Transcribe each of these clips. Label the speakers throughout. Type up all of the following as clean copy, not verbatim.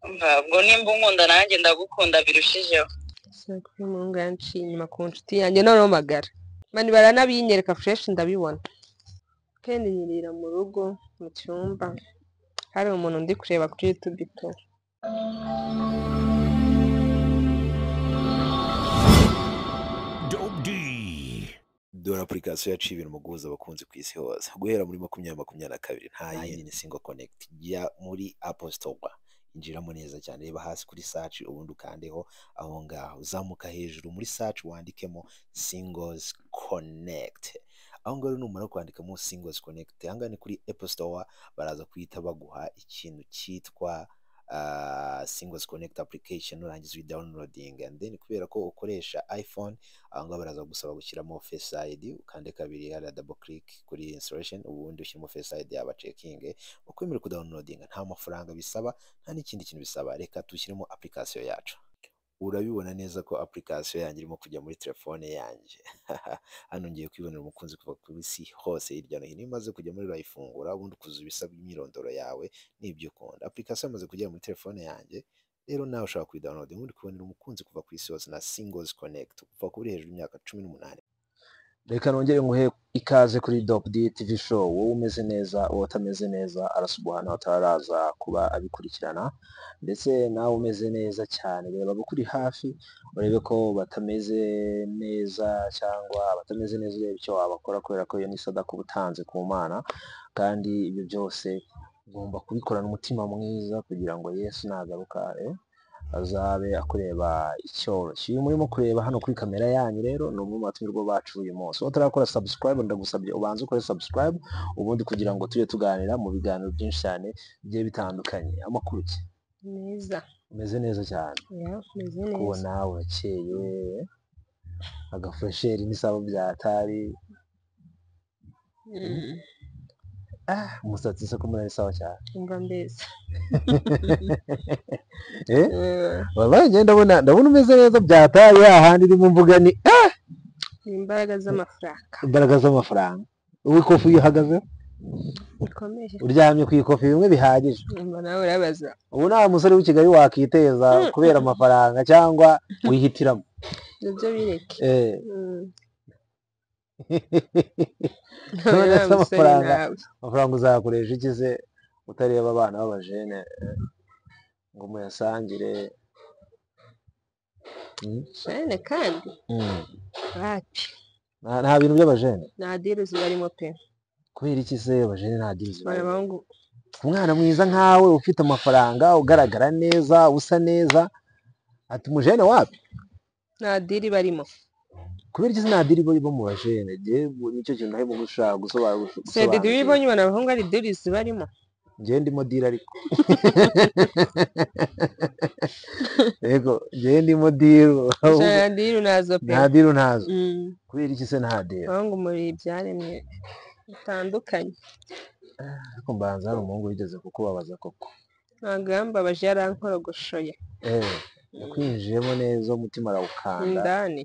Speaker 1: ubwo nimba unkunda nanjye ndagukunda birushijeho.
Speaker 2: Sakuri mungu yanciye inyuma ku nshuti yanjye noneho magara mani baranabinyereka fresh ndabibona kandi nyirira mu rugo mu cyumba hari umuntu ndi kureba kuri YouTube to
Speaker 3: dore application yaciye ibintu mu guhuza abakunzi ku isi hose guhera muri 2022 nta yindi ni single connect ya muri Apple Store. Injiramo neza cyane, reba hasi kuri search ubundi ukandeho aho ngaho, uzamuka hejuru muri search wandikemo singles connect. Aho ngaho numara kwandikamo singles connect hangane kuri Apple Store baraza kwita baguha ikintu cyitwa singles connect application urangiza downloading, and then kubera ko ukoresha iPhone aho ngaho baraza gusaba gushyiramo Face ID ukande kabiri ya double click kuri installation ubundi ushyiramo Face ID yaba checking ukwemera ku downloading. Nta mafaranga bisaba nta n'ikindi kintu bisaba. Reka tushyiremo application yacu. Urabibona neza ko application yanjye irimo kujya muri telefone yanjye. Hano ngiye kwibonera umukunzi kuva ku isi hose hirya no hino. Imaze kujya muri urayifungura ubundi kuzuza ibisabwa imyirondoro yawe n'ibyo ukunda. Application imaze kugera muri telefone yanjye rero nawe ushaka kuyidownload ubundi kubonera umukunzi kuva ku isi hose na Singles Connect kuva kuri hejuru y'imyaka 18.
Speaker 4: Reka nongere nguhe ikaze kuri Dope D TV show. Wowe umeze neza uwo utameze neza arasubuhana ataraza kuba abikurikirana, ndetse nawe umeze neza cyane reba kuri hafi urebe ko batameze neza cyangwa batameze neza urebe icyo wabakora kubera ko iyo ni sadaka ubutanze ku Mana, kandi ibyo byose ugomba kubikorana umutima mwiza kugira ngo Yesu nagaruka azabe akureba icyoroshye. Uyu murimo kureba hano kuri kamera yanyu rero ni umwe mu batumirwa bacu uyu munsi. Utarakora subscribe ndagusabye ubanze ukore subscribe ubundi kugira ngo tujye tuganira mu biganiro byinshi cyane bigiye bitandukanye. Amakuru ki?
Speaker 2: neza
Speaker 4: Umeze neza cyane.
Speaker 2: meze neza
Speaker 4: Kubona urakeye agafresheri n'isabo byatari. Umusatsi se ko muri sawa cyane.
Speaker 2: umva mbese
Speaker 4: Wabaye ndabona umeze neza byataye ahandi uri mu mvuga ni
Speaker 2: imbaraga z'amafaranga.
Speaker 4: imbaraga z'amafaranga. Ubu ikofi uyihagaze
Speaker 2: Bikomeye.
Speaker 4: uryamye ku ikofi bimwe bihagije.
Speaker 2: Umva nawe urabaza.
Speaker 4: Ubu nta musore w'i Kigali wakiteza kubera amafaranga cyangwa wihitiramo.
Speaker 2: Ibyo bireke.
Speaker 4: None se amafaranga uzakoresha iki se utareba abana b'abajene ngo muyasangire?
Speaker 2: Jene kandi wapi
Speaker 4: nta bintu by'abajene,
Speaker 2: nta deals barimo pe.
Speaker 4: kubera iki se abajene nta deals barimo?
Speaker 2: Barabahungu
Speaker 4: Umwana mwiza nkawe ufite amafaranga ugaragara neza usa neza ati umujene wapi?
Speaker 2: nta deal barimo.
Speaker 4: Kubera iki nta deal bo mu bajene? Nicyo kintu nahimo gushaka gusobanura.
Speaker 2: Se deal ibonye ubona abahungu ari deals barimo.
Speaker 4: Njye ndimo deal ariko yego njye ndimo deal.
Speaker 2: Nta deal nazo pe.
Speaker 4: Nta deal ntazo. Kubera iki se nta deal?
Speaker 2: Abahungu muri ibyaremwe bitandukanye.
Speaker 4: Ariko mbanza hari umuhungu wigeze kukubabaza koko?
Speaker 2: Ntabwo yambabaje yarankorogoshoye
Speaker 4: yakwinjiyemo neza umutima arawukanda
Speaker 2: indani.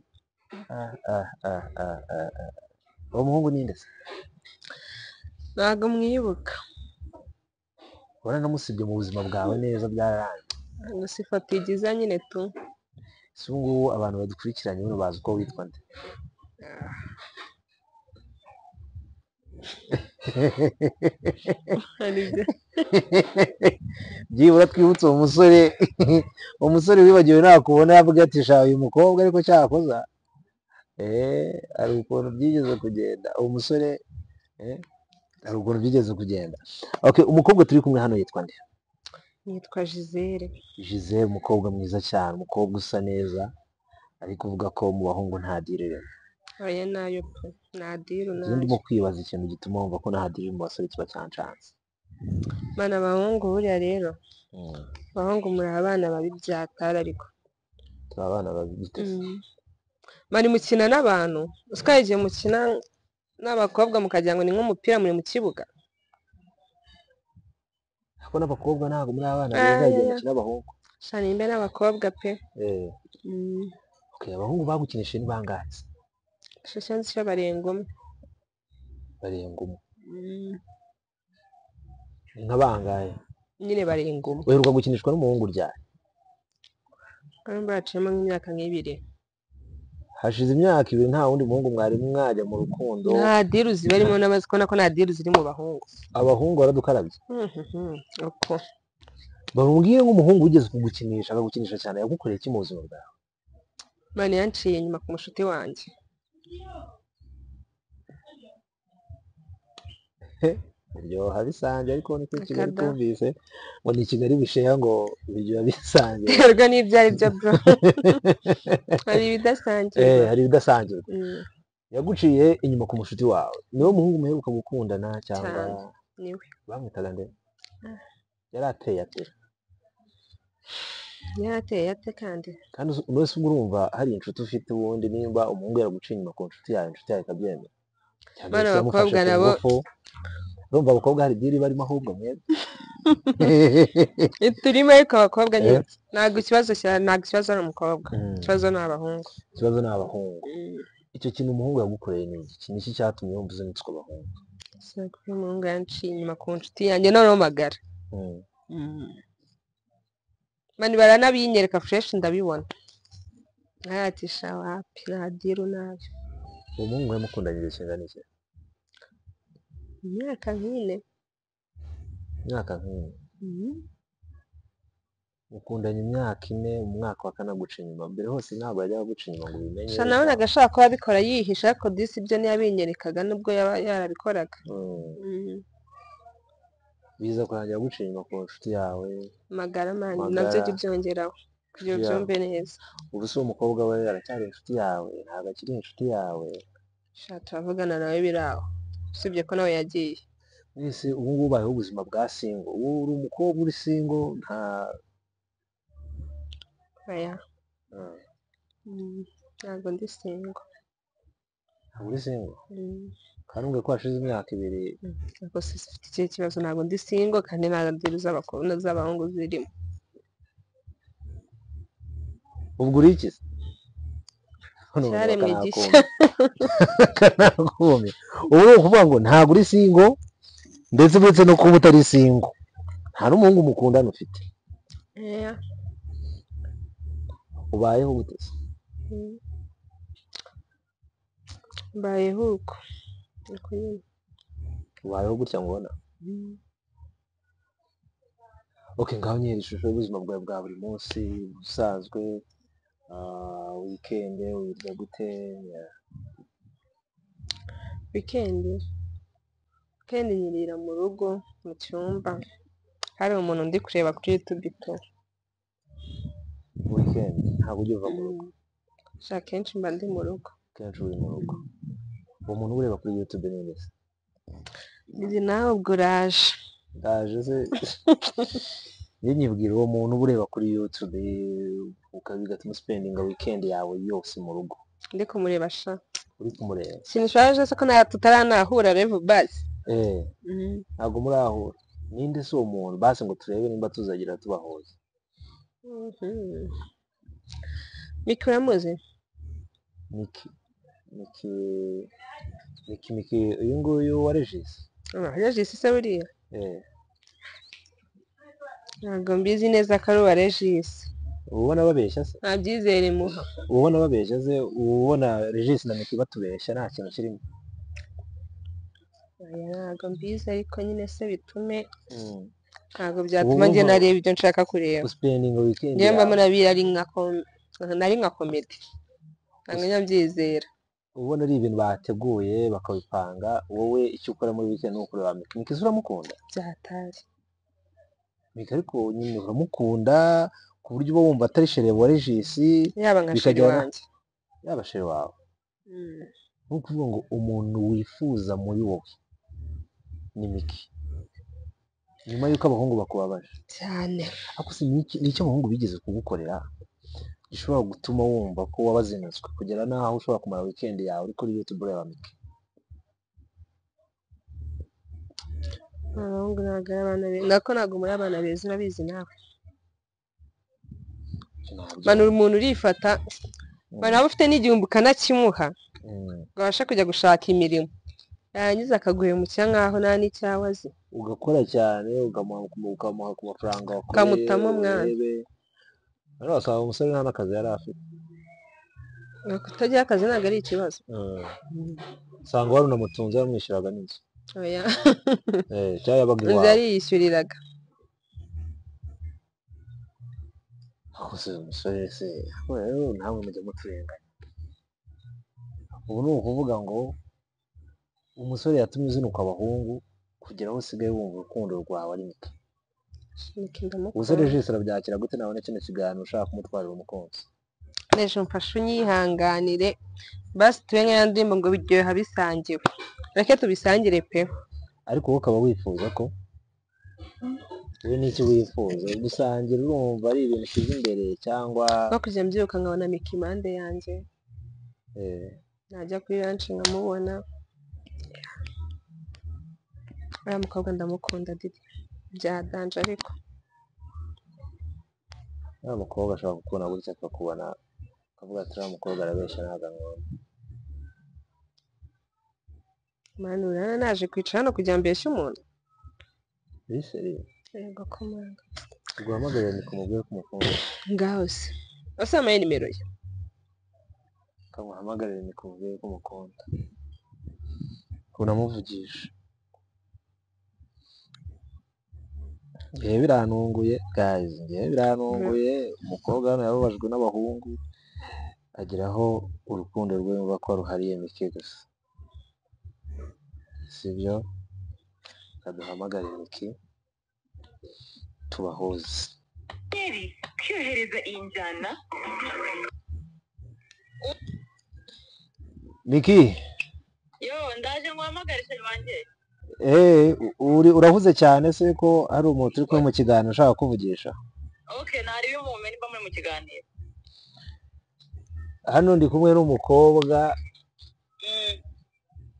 Speaker 4: uwo muhungu ninde se?
Speaker 2: Ntabwo mwibuka.
Speaker 4: Waranamusibye mu buzima bwawe neza byararangiye?
Speaker 2: Gusa ifoto igiza nyine tu.
Speaker 4: Si ubu ngubu abantu badukurikiranye bano bazi uko witwa nde? Byibura twibutse uwo musore umusore wibagiwe nakubona yavuga ati sha uyu mukobwa ariko cyakoza. Hari ukuntu byigeze kugenda uwo musore hari ukuntu byigeze kugenda. Okay, umukobwa turi kumwe hano yitwa nde?
Speaker 2: Yitwa Gisele.
Speaker 4: Gisele, umukobwa mwiza cyane, umukobwa usa neza, ariko uvuga ko mu bahungu nta deal rero.
Speaker 2: Oya nayo pe, nta deal nayo.
Speaker 4: Ndimo kwibaza ikintu gituma wumva ko nta deal mu basore kiba cyancanze.
Speaker 2: Bana abahungu buriya rero abahungu muri abana babi byatara ariko
Speaker 4: turi abana babi biteze.
Speaker 2: Mari mukina n'abantu uskaje mukina n'abakobwa mukagira ngo ni nk'umupira muri mu kibuga.
Speaker 4: Ako n'abakobwa ntabwo muri abana beza mukina abahungu.
Speaker 2: Shani imbe n'abakobwa pe.
Speaker 4: Okay, abahungu bagukinisha ni bangahe?
Speaker 2: Shashanzi cyo barengomwe.
Speaker 4: Barengomwe. Nka bangahe?
Speaker 2: nyine barenga umwe
Speaker 4: uheruka gukinishwa n'umuhungu ryari
Speaker 2: kandi baciyemo nk'imyaka nk'ibiri
Speaker 4: hashize imyaka 2 nta wundi muhungu mwari mwajya mu rukundo
Speaker 2: nta diru zibarimo n'abazi ko nako nta diru ziri mu bahungu
Speaker 4: abahungu baradukarabye
Speaker 2: uko
Speaker 4: bamubwiye nk'umuhungu wigeze kugukinisha akagukinisha cyane yagukoreye iki mu buzima bwawe
Speaker 2: mani yanciye inyuma ku mushuti wanjye
Speaker 4: biryoha bisange ariko ni ko Kigali twumvise ngo ni Kigali bisheya ngo biryoha bisange
Speaker 2: erwa n'ibyo ari byo bro hari ibidasangirwa
Speaker 4: hari ibidasangirwa yaguciye inyuma ku mushuti wawe niwe muhungu muheruka gukundana cyangwa
Speaker 2: niwe
Speaker 4: bamwitaga nde yarateye
Speaker 2: ate kandi
Speaker 4: wese urumva hari inshuti ufite ubundi nimba umuhungu yaraguciye inyuma ku nshuti yawe ikabyemera
Speaker 2: bana abakobwa nabo
Speaker 4: urumva abakobwa hari diri barimo ahubwo mwebwe
Speaker 2: turimo ariko abakobwa nyine ntabwo ikibazo ari umukobwa ikibazo ni abahungu icyo kintu umuhungu yagukoreye ni iki ni iki cyatumye wumva uzinitswe abahungu umuhungu yanciye inyuma ku nshuti yanjye noneho magara mani baranabinyereka fresh ndabibona nkayatisha wapi nta diru nabi
Speaker 4: uwo muhungu yamukundanye igihe kingana iki
Speaker 2: imyaka nk'ine
Speaker 4: mukundanye imyaka 4 mu mwaka wa kane aguca inyuma mbere hose ntabwo yajyaga aguca inyuma ngo ubimenye
Speaker 2: nabonaga ashaka ko abikora yihisha ariko disi ibyo ntiyabinyerekaga nubwo yaba yarabikoraga
Speaker 4: biza kurangira aguca inyuma ku nshuti yawe
Speaker 2: magara mani nabyo jya ubyongeraho kugira ubyumve neza
Speaker 4: ubu se uwo mukobwa we aracyari inshuti yawe ntabwo akiri inshuti yawe
Speaker 2: turavugana nawe biraho usibye ko nawe yagiye
Speaker 4: mwese ubu ngubu ubayeho ubuzima bwa singo ubu uri umukobwa uri singo nta
Speaker 2: ntabwo ndi singo
Speaker 4: kandi ubwo ko hashize imyaka 2
Speaker 2: ariko sifite ikihe kibazo ntabwo ndi singo kandi nta diru z'abakobwa z'abahungu zirimo
Speaker 4: ubwo uri iki
Speaker 2: cyaremwe gishya
Speaker 4: kanakumye ubu ni ukuvuga ngo ntabwo uri singo ndetse no kuba utari singo nta n'umuhungu mukundana ufite ubayeho gute
Speaker 2: mbayeho uko
Speaker 4: ubayeho gutya ngubona ngaho nyiri ishusho y'ubuzima bwawe bwa buri munsi busanzwe weekend wirya gute
Speaker 2: weekend nyirira mu rugo mu cyumba hari umuntu ndi kureba kuri YouTube to
Speaker 4: weekend ntabwo ujya uva mu rugo
Speaker 2: kenshi mba ndi mu rugo
Speaker 4: kenshi uri mu rugo uwo muntu ureba kuri YouTube ni neza
Speaker 2: izi nawe ubwo
Speaker 4: ndaje se nyibwira uwo muntu ureba kuri YouTube bigatuma spendinga weekend yawe yose mu rugo
Speaker 2: ndi kumureba
Speaker 4: uri kumureba
Speaker 2: sinishaje se ko tutaranahura revo basi
Speaker 4: ntabwo murahura ninde se uwo muntu basi ngo turebe nimba tuzagira tubahoze
Speaker 2: Miki uramuzi
Speaker 4: Miki uyu nguyu wa Regis
Speaker 2: se buriya ntabwo mbizi neza ko ari uwa Regis
Speaker 4: ubona babeshya se
Speaker 2: ntabyizere muha
Speaker 4: ubona babeshya se ubona Regis na Miki batubeshya nta kintu kirimo
Speaker 2: ntabwo mbizi ariko nyine se bitume ntabwo byatuma njye nareba ibyo nshaka kureba njyewe mba murabira nari nka komedi ntabwo nyabyizera
Speaker 4: ubona ari ibintu bateguye bakabipanga wowe icyo ukora muri weekend ni ukureba Miki uramukunda
Speaker 2: byatari
Speaker 4: Miki ariko nyine uramukunda ku buryo uba wumva atari shere wa Regis
Speaker 2: yaba nka shere wanjye
Speaker 4: yaba shere wawe ni ukuvuga ngo umuntu wifuza muri wowe ni Miki nyuma y'uko abahungu bakubabaje
Speaker 2: cyane
Speaker 4: ariko si ni icyo abahungu bigeze kugukorera gishobora gutuma wumva ko wabazinutswe kugera n'aho ushobora kumara weekend yawe uri kuri YouTube ureba Miki
Speaker 2: abahungu ntabwo ari abana beza nako ntabwo muri abana beza urabizi nawe manura umuntu urifata waba ufite n'igihumbi ukanakimuha ngo abashe kujya gushaka imirimo yarangiza akaguhemukira nk'aho nta n'icyawe azi
Speaker 4: ugakora cyane ukamuha ku mafaranga wakoreye
Speaker 2: ukamutamo mwana
Speaker 4: urebe rero wasanga umusore nta n'akazi yari afite
Speaker 2: kutagira akazi ntabwo ari ikibazo
Speaker 4: usanga wari unamutunze wamwishyuraga n'inzu
Speaker 2: oya
Speaker 4: cyangwa yabaga
Speaker 2: inzu
Speaker 4: iwawe
Speaker 2: yari yishyuriraga
Speaker 4: akoze umusore se rero namwe mujya muturenganya ubu ni ukuvuga ngo umusore yatumye uzinuka abahungu kugira aho usigaye wumva urukundo rwawe ari muke ubusore jisho arabyakira gute nabone kino kiganiro ushaka kumutwarira umukunzi
Speaker 2: neje mfashe unyihanganire basi tube nk'iya ndirimbo ngo biryoha bisangiwe reke tubisangire pe
Speaker 4: ariko wowe ukaba wifuza ko wowe n'iki wifuza gusangira urumva ari ibintu ushyize imbere cyangwa
Speaker 2: ko kujya mbyuka nkabona Miki impande yanjye najya kuri ranch nkamubona uriya mukobwa ndamukunda Didi byadanje ariko
Speaker 4: uriya mukobwa ashobora kukubona gutya akakubona akavuga ati uriya mukobwa arabeshya ntabwo ankunda
Speaker 2: mani urana naje kwicara hano kugira mbeshye umuntu
Speaker 4: biseri
Speaker 2: yego komanga
Speaker 4: guhamagarira ni kumubwira ko umukunda
Speaker 2: ngaho se wasamaye nimero ye
Speaker 4: kamuhamagarira ni kumubwira ko umukunda unamuvugisha ngewe birantunguye guys ngewe birantunguye umukobwa hano yababajwe n'abahungu ageraho urukundo rwe yumva ko ruhariye Miki gusa sibyo kaduhamagarira Miki tubahuze
Speaker 1: kyohereza iyi njyana
Speaker 4: Miki
Speaker 1: yo ndaje nguhamagarishe banjye
Speaker 4: urahuze cyane se ko hari umuntu uri kumwe mu kiganiro ushaka kuvugisha
Speaker 1: okay nari bimumenye niba muri mu kiganiro
Speaker 4: hano ndi kumwe n'umukobwa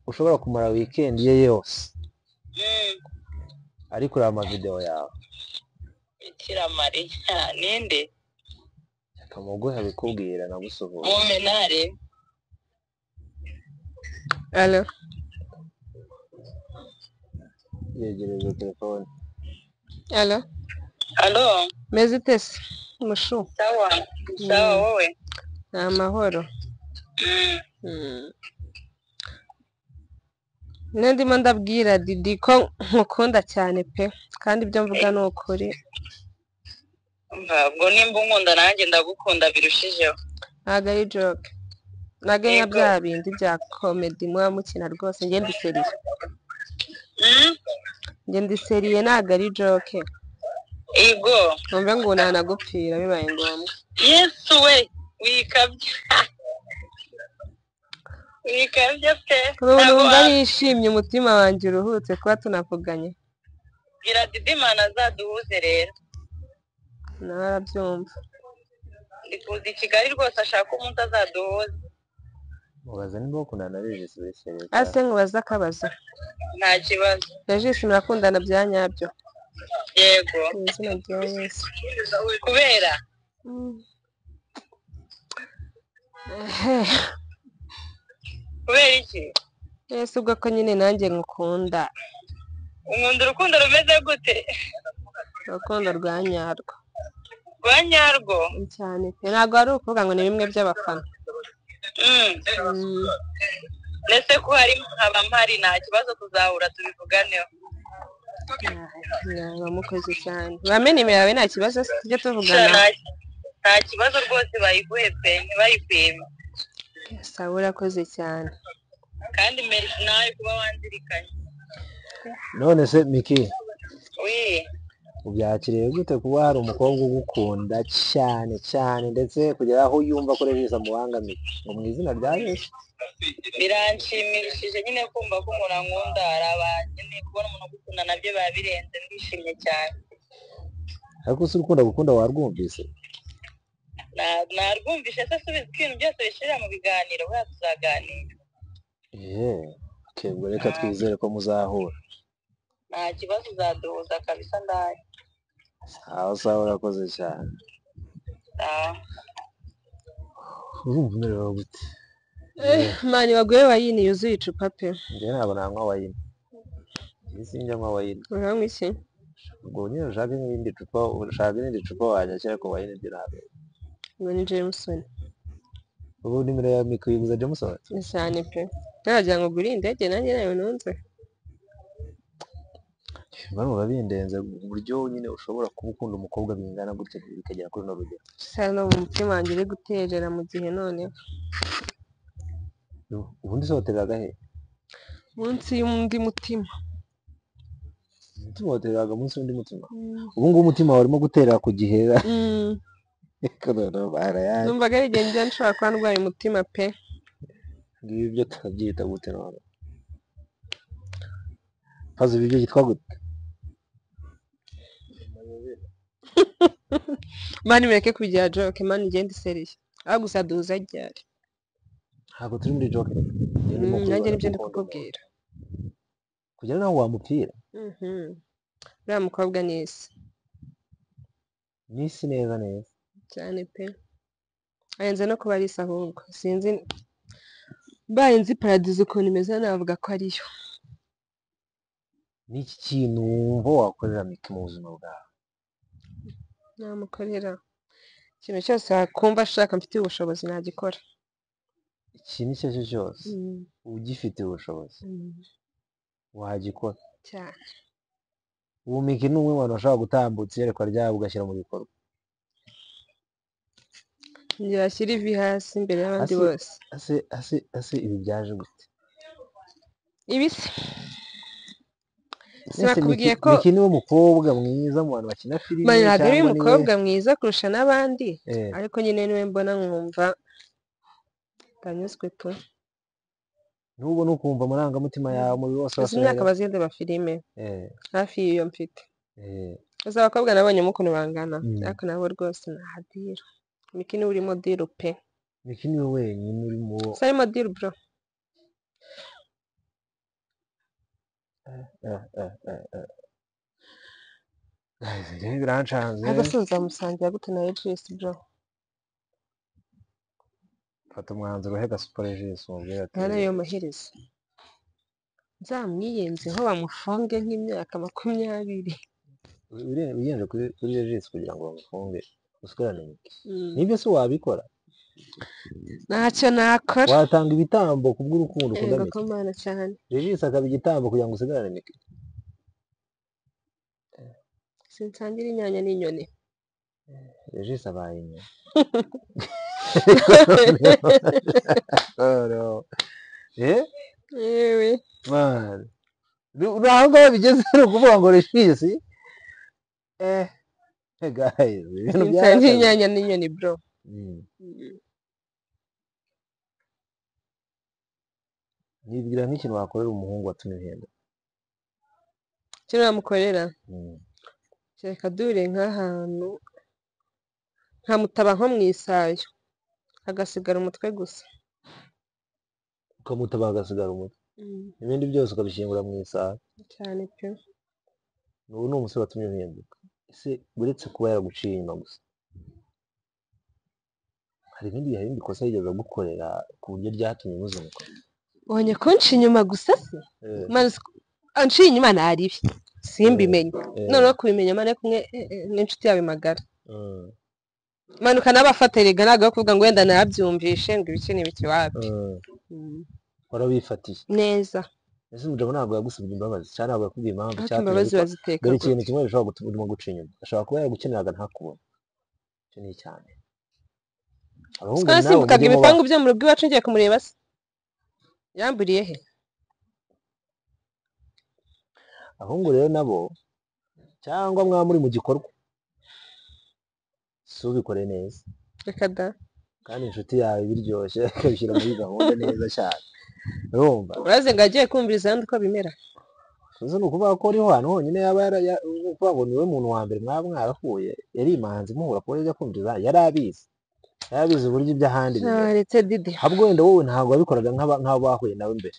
Speaker 4: ushobora kumara weekend ye yose ariko ureba amavideo yawe
Speaker 1: Bikira Mariya ninde
Speaker 4: akamuguha bikubwira nagusohora
Speaker 1: mumenare
Speaker 2: alo
Speaker 4: yegereza telefone
Speaker 2: alo
Speaker 1: alo
Speaker 2: meze ute se mushu
Speaker 1: sawa sawa wowe
Speaker 2: ni amahoro ndimo ndabwira Didi ko nkukunda cyane pe kandi ibyo mvuga ni ukuri
Speaker 1: ubwo nimba unkunda nanjye ndagukunda birushijeho
Speaker 2: ntabwo ari joke ntabwo nka bya bindi bya komedi muba mukina rwose njye ndiseriye njye ndiseriye ntabwo ari joke
Speaker 1: ego
Speaker 2: wumve ngo nanagupfira bibaye ngombwa
Speaker 1: yesu we wikabye wikabye pe
Speaker 2: ubu numva nishimye umutima wanjye uruhutse kuba tunavuganye
Speaker 1: bwira Didi mana azaduhuze rero
Speaker 2: nawe arabyumva
Speaker 1: ndi kuza i Kigali rwose ashaka umuntu azaduhuza
Speaker 4: mubaza niba bakundana na Regis Beseri
Speaker 2: ase nkubaza akabazo
Speaker 1: nta kibazo
Speaker 2: Regis murakundana bya nyabyo
Speaker 1: yego
Speaker 2: mu izina rya Yesu
Speaker 1: kubera kubera iki
Speaker 2: Yesu ubwo ko nyine nanjye ngukunda
Speaker 1: unkunda urukundo rumeze gute
Speaker 2: urukundo rwa nyarwo
Speaker 1: rwa nyarwo
Speaker 2: cyane pe ntabwo ari ukuvuga ngo ni bimwe by'abafana
Speaker 1: ndetse ko hari nkaba mpari nta kibazo tuzahura tubivuganeho
Speaker 2: bamukoze cyane bamena nimero yawe nta kibazo tujye tuvugana
Speaker 1: nta kibazo rwose bayiguhe pe ntibayikwime
Speaker 2: sawa urakoze cyane
Speaker 1: kandi merci nawe kuba wanzirikanye
Speaker 4: none se Miki
Speaker 1: oui
Speaker 4: ubyakiriye gute kuba hari umukobwa ugukunda cyane cyane ndetse kugera aho yumva ko Regis amubangamiye ngo mu izina rya Yesu
Speaker 1: biranshimishije nyine kumva ko umuntu ankunda hari abanyene kubona umuntu agukunda nabyo biba birenze ndishimye cyane
Speaker 4: ariko se urukundo gukunda warwumvise
Speaker 1: narwumvishe se subiza ko ibintu byose bishirira mu biganiro bwa tuzaganira
Speaker 4: ubwo reka twizere ko muzahura
Speaker 1: nta kibazo uzaduhuza kabisa ndaye
Speaker 4: sawa urakoze cyane urumva umerewe gute
Speaker 2: mani waguye wayini yuzuye icupa pe
Speaker 4: njye ntabwo nanywa wayini sinjya nywa wayini
Speaker 2: uranywa iki
Speaker 4: ubwo nyine ushaka irindi cupa wanyakira ko wayini birabe
Speaker 2: ngo ni Jameson
Speaker 4: ubu nimero ya Miki uyiguza Jameson
Speaker 2: cyane pe ntagira ngo ugure indege nanjye nayo nunze
Speaker 4: bano babindenze ku buryo nyine ushobora kuba ukunda umukobwa bingana gutya bikagera kuri no rugero
Speaker 2: gusa no mu mutima wanjye uri guterera mu gihe noneho
Speaker 4: ubundi se watereraga he
Speaker 2: munsi y'undi mutima
Speaker 4: umutima watereraga munsi y'undi mutima ubu ngubu umutima wawe urimo guterera ku gihe
Speaker 2: numvaga ari igihe njya nshobora kuba ndwaye umutima pe
Speaker 4: ngibi byo turabyita gute none faze ibyo yitwa gute
Speaker 2: mani mureke kubigira joke mani igenda iseriye aho gusa duhuza ryari
Speaker 4: ntabwo turi muri joke
Speaker 2: nanjye nibyo ndi kukubwira
Speaker 4: kugira naho wamupfira
Speaker 2: uriya mukobwa ni isi
Speaker 4: n'isi neza
Speaker 2: cyane pe arenze no kuba ari isi ahubwo sinzi mbaye nzi paradizo ukuntu imeze navuga ko ariyo
Speaker 4: ni iki kintu wumva wakorera Miki mu buzima bwawe
Speaker 2: namukorera ikintu cyose wakumva ashaka mfitiye ubushobozi nagikora
Speaker 4: ikintu icyo ari cyo cyose ugifitiye ubushobozi wagikora
Speaker 2: cyane
Speaker 4: ubu Miki ni umwe mu bantu bashobora gutambutsa iyerekwa ryabo ugashyira mu bikorwa
Speaker 2: njye washyira ivi hasi imbere y'abandi bose
Speaker 4: ase ibi byaje gute
Speaker 2: ibisi sinakubwiye ko
Speaker 4: Miki niwe mukobwa mwiza mu bantu bakina filime
Speaker 2: ntabwo ari umukobwa mwiza kurusha n'abandi ariko nyine niwe mbona nkumva ndanyuzwe tu
Speaker 4: n'ubwo ukumva amarangamutima yawe muri wose
Speaker 2: uzi imyaka bazireba filime hafi y'iyo mfite gusa abakobwa nabonyemo ukuntu bangana ariko nabo rwose nahadira Miki niwe urimo diru pe
Speaker 4: Miki niwe wenyine urimo
Speaker 2: gusa arimo diru bro
Speaker 4: birancanze
Speaker 2: ariko sinzamusangira gute na Regis bro
Speaker 4: fata umwanzuro uhega Super Regis umubwira ati
Speaker 2: ntarayo maherezo nzamwiyenzeho bamufunge nk'imyaka 20
Speaker 4: wiyenje kuri Regis kugira ngo bamufunge usigarane Miki nibyo se wabikora
Speaker 2: ntacyo nakora
Speaker 4: watanga ibitambo kubw'urukundo ukunda Miki
Speaker 2: komana cyane
Speaker 4: Regis akaba igitambo kugira ngo usigarane Miki
Speaker 2: sinsangira inyanya n'inyoni
Speaker 4: Regis abaye inyoni
Speaker 2: yewe
Speaker 4: man uraho ngaho bigeze no kuvuga ngo Regis guys ibintu
Speaker 2: sinsangira inyanya n'inyoni bro
Speaker 4: nibwira nk'ikintu wakorera umuhungu watumye uhenda
Speaker 2: icyo namukorera reka dure nk'ahantu nkamutaba nko mu isayo agasigara umutwe gusa
Speaker 4: ukamutaba agasigara umutwe ibindi byose ukabishyingura mu isayo
Speaker 2: cyane pe
Speaker 4: ubu ni umusore watumye uhinduka ese uretse kuba yaraguciye inyuma gusa hari ibindi kosa yigeze gukorera ku buryo ryatumye muzinukwa
Speaker 2: ubonye ko nci inyuma gusa se anciye inyuma ntaribi simbimenye noneho kubimenya mane kumwe n'inshuti yawe magara manuka n'abafaterega ntabwo kuvuga ngo wenda nabyumvishe ngo ibiki n'ibiki wapi
Speaker 4: warabifatiye
Speaker 2: neza
Speaker 4: ese umugabo ntabwo yagusabye imbabazi cyangwa ntabwo yakubwiye impamvu
Speaker 2: imbabazi baziteka
Speaker 4: dore ikintu kimwe gishobora gutuma urimo guca inyuma ashobora kuba yagukeneraga ntakubona icyo ni cyane
Speaker 2: simbukaga ibipangu byo mu rugo iwacu ngiye kumureba se yamburiye he
Speaker 4: abahungu rero nabo cyangwa mwaba muri mu gikorwa si ubikore neza
Speaker 2: reka da
Speaker 4: kandi inshuti yawe biryoshye ikabishyira muri gahunda neza cyane urumva
Speaker 2: uraze ngo agiye kumviriza ahandi uko bimera
Speaker 4: uzi ni ukuvuga ko uriho ahantu honyine yaba ukuvuga ngo niwe muntu wa mbere mwaba mwarahuye yari imanzi muhura kuba yajya kumviriza yari abizi uburyo iby'ahandi
Speaker 2: ndetse didi
Speaker 4: ahubwo wenda wowe ntabwo wabikoraga nk'abo bahuye nawe mbere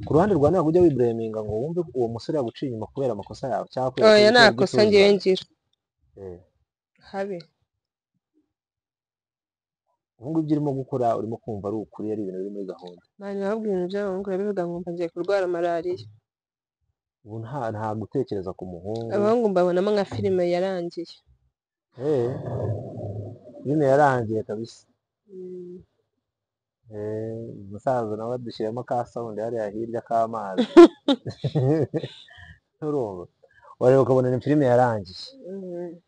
Speaker 4: ku ruhande rwawe ntabwo ujya wibureminga ngo wumve uwo musore yaguciye inyuma kubera amakosa yawe cyangwa kubera
Speaker 2: oya nta kosa ngewe ngira habe
Speaker 4: ubu ngubu ibyo urimo gukora urimo kumva ari ukuri ari ibintu biri muri gahunda
Speaker 2: mani babwira ibintu by'abahungu urabivuga nkumva ngiye kurwara malariya.
Speaker 4: ubu nta gutekereza ku muhungu
Speaker 2: Abahungu mbabonamo nka filime yarangiye.
Speaker 4: filime yarangiye kabisa
Speaker 2: Mm.
Speaker 4: umusaza nawe dushyiramo ka sawundi hariya hirya k'amazi urumva wareba ukabona ni filime yarangiye
Speaker 2: Mm.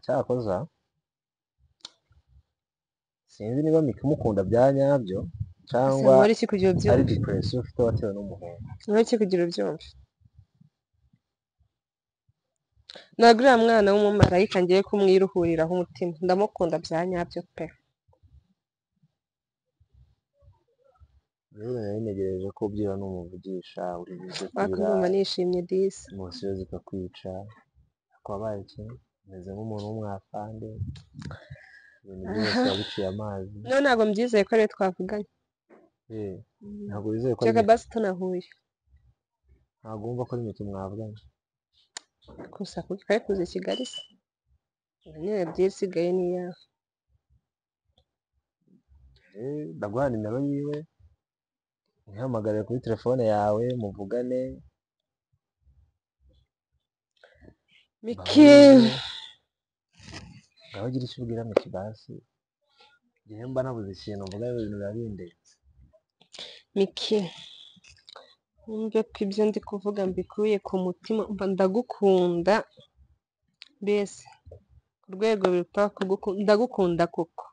Speaker 4: cyakoza sinzi niba Mika umukunda bya nyabyo cyangwa
Speaker 2: Ese iki kugira
Speaker 4: ari
Speaker 2: ubyumve?
Speaker 4: depression ufite watewe n'umuhungu.
Speaker 2: Iki kugira ubyumve? Ntabwo uriya mwana w'umumarayika ngiye kumwiruhuriraho umutima, ndamukunda bya nyabyo pe.
Speaker 4: rero nari ntegereje ko byira n'umuvugisha uri buze
Speaker 2: Wakumva nishimye disi.
Speaker 4: emosiyo zikakwica wabaye iki umeze nk'umuntu w'umwafande ibintu byose wabiciye amazi.
Speaker 2: No, ntabwo mbyizeye ko ariwe twavuganye.
Speaker 4: ntabwo wizeye ko
Speaker 2: Cyaka basi tunahuye.
Speaker 4: ntabwo wumva ko ari Mika mwavuganye.
Speaker 2: Gusa kari kuza i Kigali se. Nyine byisigaye ni iyawe.
Speaker 4: ndaguha nimero yiwe uhamagare kuri telefone yawe muvugane.
Speaker 2: Miki.
Speaker 4: ngaho gira icyo ubwira Miki basi igihe mba nabuze ikintu mvuga ibintu biba bindenze.
Speaker 2: Miki. Wumve ko ibyo ndi kuvuga mbikuye ku mutima, mba ndagukunda. Mbese ku rwego biruta kugukunda, ndagukunda koko.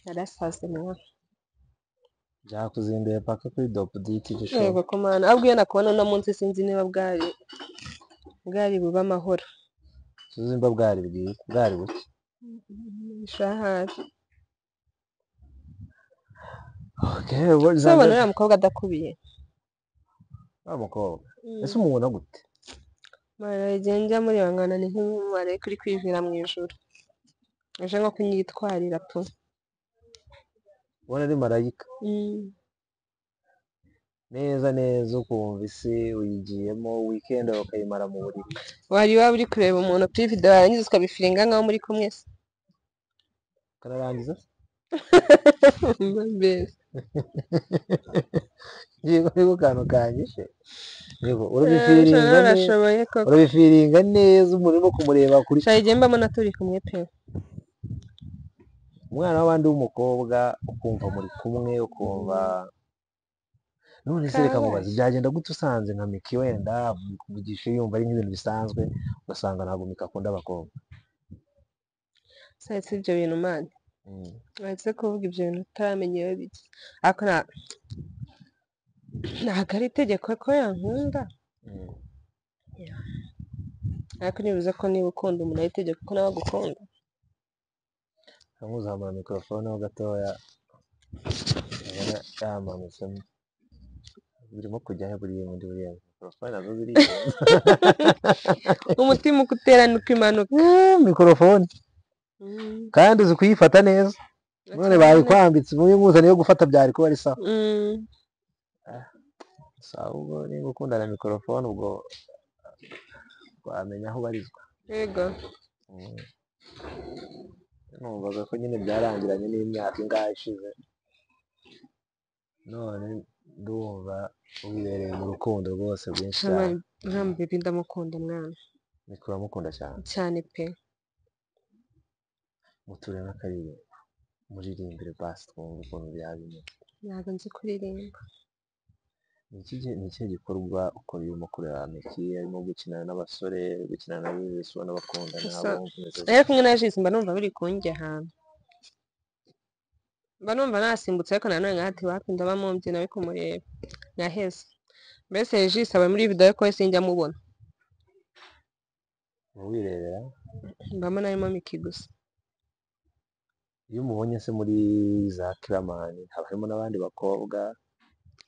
Speaker 2: Narasaze nawe.
Speaker 4: byakuzinduye paka kuri dopuditi gisho.
Speaker 2: Yego ko mana, ahubwo iyo nakubona uno munsi sinzi niba bwari buba amahoro.
Speaker 4: tuzimba bwari buke.
Speaker 2: Shahari. Sobona uriya mukobwa adakubiye.
Speaker 4: wa mukobwa ese umubona gute?
Speaker 2: Mana igihe njya muri bangana ni nk'umumare kuri kwivira mu ijuru. Aje nko kunyitwarira tu.
Speaker 4: ubona ari marayika neza neza ukumva isi uyigiyemo weekend ukayimara mu buriri.
Speaker 2: Waba uri kureba umuntu kuri video warangiza ukabifiringa nkaho muri kumwe se.
Speaker 4: Kararangiza
Speaker 2: Mbese.
Speaker 4: yego ariko kantu kanyishe yego urabifiringa neza umuntu urimo kumureba kuri
Speaker 2: shayigiye mbamo naturi kumwe pe.
Speaker 4: umwana w'abandi w'umukobwa ukumva muri kumwe ukumva none se reka mubaze byagenda gute usanze nka Miki wenda kuvugisha yumva ari nk'ibintu bisanzwe ugasanga ntabwo Miki akunda abakobwa.
Speaker 2: Sasa ibyo bintu mani uretse kuvuga ibyo bintu utaramenye iyo biki, ariko ntabwo ari itegeko ko yankunda. Ariko nibuze ko niba ukunda umuntu ari itegeko ko nawe agukunda.
Speaker 4: Kamuzamura mikorofone ho gatoya ubona yamanitsemo birimo kujya he buriya mikorofone nazo ziri
Speaker 2: umutima uko uterana uko imanuka.
Speaker 4: mikorofone kandi uzi kuyifata neza none bayikwambitse muri nkuzaniye yo gufata byari kuba ari sawa. sawa ubwo niba ukunda na mikorofone ubwo wamenya aho ubarizwa.
Speaker 2: Yego.
Speaker 4: numvaga ko nyine byarangiranye n'imyaka ingahe ishize none ndumva wibereye mu rukundo rwose rwinshi cyane.
Speaker 2: Nkambibi ndamukunda mwana.
Speaker 4: Miki uramukunda cyane
Speaker 2: cyane pe.
Speaker 4: muture n'akaririmbo muririmbire basi twumva ukuntu byabimeze.
Speaker 2: Ntabwo nzi kuririmba.
Speaker 4: ni ikihe gikorwa ukora urimo kureba Miki arimo gukinana n'abasore gukinana na bose ubona bakundana
Speaker 2: rero kumwe na Jisi mba numva biri kunjya ahantu, mba numva nasimbutse ariko nanone nkahati wapi ndaba mumbye nawe kumureba naheze. Mbese Jisi aba muri video ko wese njya mubona
Speaker 4: wirebera
Speaker 2: mbamo narimo Miki gusa.
Speaker 4: iyo umubonye se muri za Kiramani haba harimo n'abandi bakobwa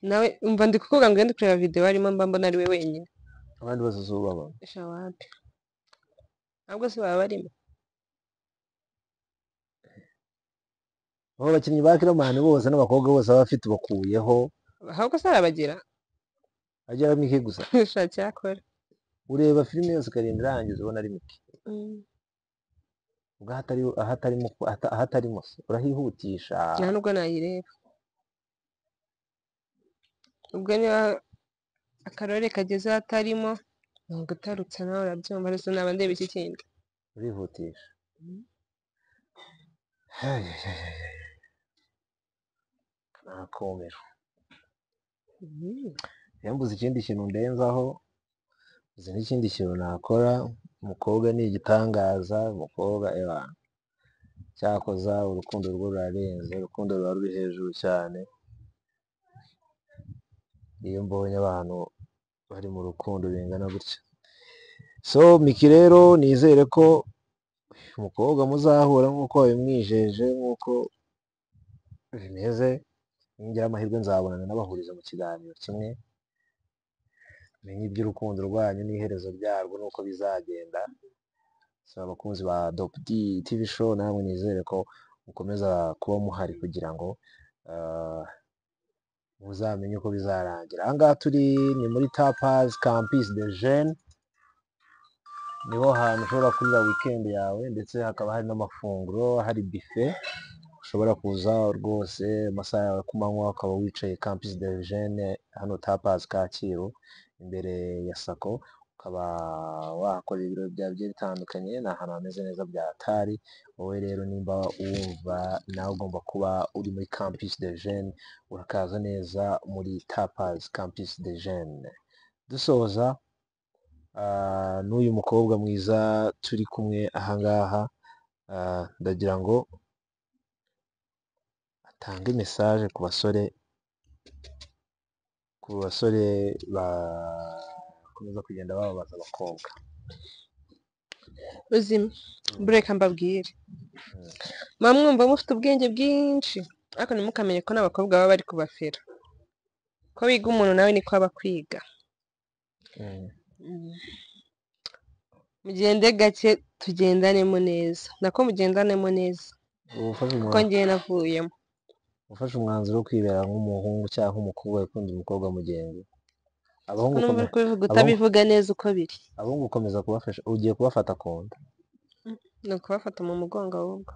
Speaker 2: nawe umva ndi kuvuga ngo ndi kureba video arimo mba mbona ari we wenyine,
Speaker 4: abandi bose uzubaba
Speaker 2: esha wapi ntabwo se baba barimo.
Speaker 4: abo bakinnyi ba Kiramani bose n'abakobwa bose baba bafite bakuyeho
Speaker 2: ahubwo se arabagira
Speaker 4: agira Miki gusa
Speaker 2: esha cyakora
Speaker 4: ureba filime yose ukarinda irangiza ubona ari Miki. ubwo ahatarimo se urahihutisha.
Speaker 2: nta nubwo nayireba, ubwo niba akarore kageze ahatarimo ntabwo utarutse nawe urabyumva, ariko naba ndeba iki kindi
Speaker 4: urihutisha. nakomera yambuze ikindi kintu ndenzaho, uzi n'ikindi kintu nakora. Umukobwa ni igitangaza, umukobwa cyakoza urukundo rwo rurarenze, urukundo ruba ruri hejuru cyane. Iyo mbonye abantu bari mu rukundo bingana gutya, so Miki rero nizere ko umukobwa muzahura nk'uko wabimwijeje, nk'uko bimeze. Ningira amahirwe nzabonana n'abahuriza mu kiganiro kimwe, menye iby'urukundo rwanyu n'iherezo ryarwo n'uko bizagenda. So abakunzi ba Dope D TV show, namwe nizere ko mukomeza kuba muhari kugira ngo muzamenye uko bizarangira. Aha ngaha turi ni muri Tapas Campus des Jeunes, niho hantu ushobora kurira weekend yawe, ndetse hakaba hari n'amafunguro, hari buffet ushobora kuza rwose amasaha yawe ku manywa ukaba wicaye Campus des Jeunes hano Tapas Kacyiru imbere ya Sako, ukaba wahakorera ibirori byawe bigiye bitandukanye. Ni ahantu hameze neza bya hatari. Wowe rero nimba wumva nawe ugomba kuba uri muri Campus des Jeunes, urakaza neza muri Tapas Campus des Jeunes. Dusoza n'uyu mukobwa mwiza turi kumwe ahangaha, ndagira ngo atange message ku basore bakomeza kugenda bababaza abakobwa.
Speaker 2: uzima bureka mbabwire, muba mwumva mufite ubwenge bwinshi, ariko ntimukamenye ko n'abakobwa baba bari kubafera. Ko wiga umuntu nawe niko aba akwiga. Mugende gake tugendanemo neza, nako mugendanemo neza, kuko ngewe navuyemo.
Speaker 4: Ufashe umwanzuro wo kwibera nk'umuhungu cyangwa nk'umukobwa ukunda umukobwa mugenzi.
Speaker 2: Numva uri kubivuga utabivuga neza uko biri.
Speaker 4: Abahungu ukomeza kubafasha, ugiye kubafata ku nda.
Speaker 2: Ni ukubafata mu mugongo ahubwo.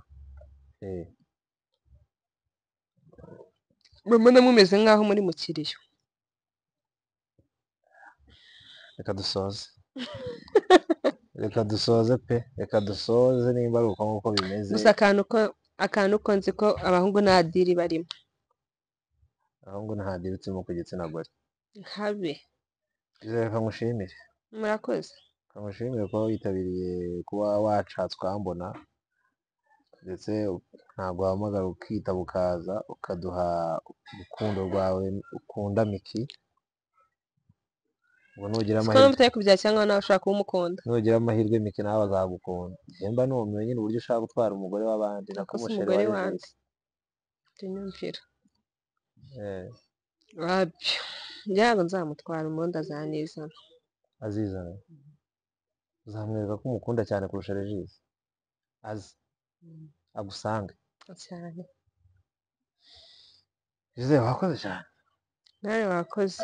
Speaker 2: Murabona mumeze nk'aho muri mu kiriyo.
Speaker 4: Reka dusoze pe, reka dusoze nimba ari uko nguko bimeze.
Speaker 2: Gusa akantu ko nzi ko abahungu nta diri barimo.
Speaker 4: Abahungu nta diri turimo ku gitsina gore.
Speaker 2: Habe.
Speaker 4: Reka ngushimire.
Speaker 2: Murakoze.
Speaker 4: Kamushimire kuba witabiriye kuba wacatswe ukambona, ndetse ntabwo wahamagara ukitaba ukaza ukaduha urukundo rwawe ukunda Miki. Ngo nugira amahirwe
Speaker 2: mutari kubya cyangwa nawe ushaka umukunda.
Speaker 4: Nugira amahirwe Miki nawe azagukunda. Jemba numiwe nyine uburyo ushaka gutwara umugore w'abandi
Speaker 2: umugore wanjye. Tunyumvira. Wabyo. Ngira ngo nzamutwara umuntu azanizana.
Speaker 4: Azizana. Uzamwereka ko umukunda cyane kurusha Regis. Agusange
Speaker 2: cyane.
Speaker 4: Jose wakoze cyane.
Speaker 2: Nawe wakoze.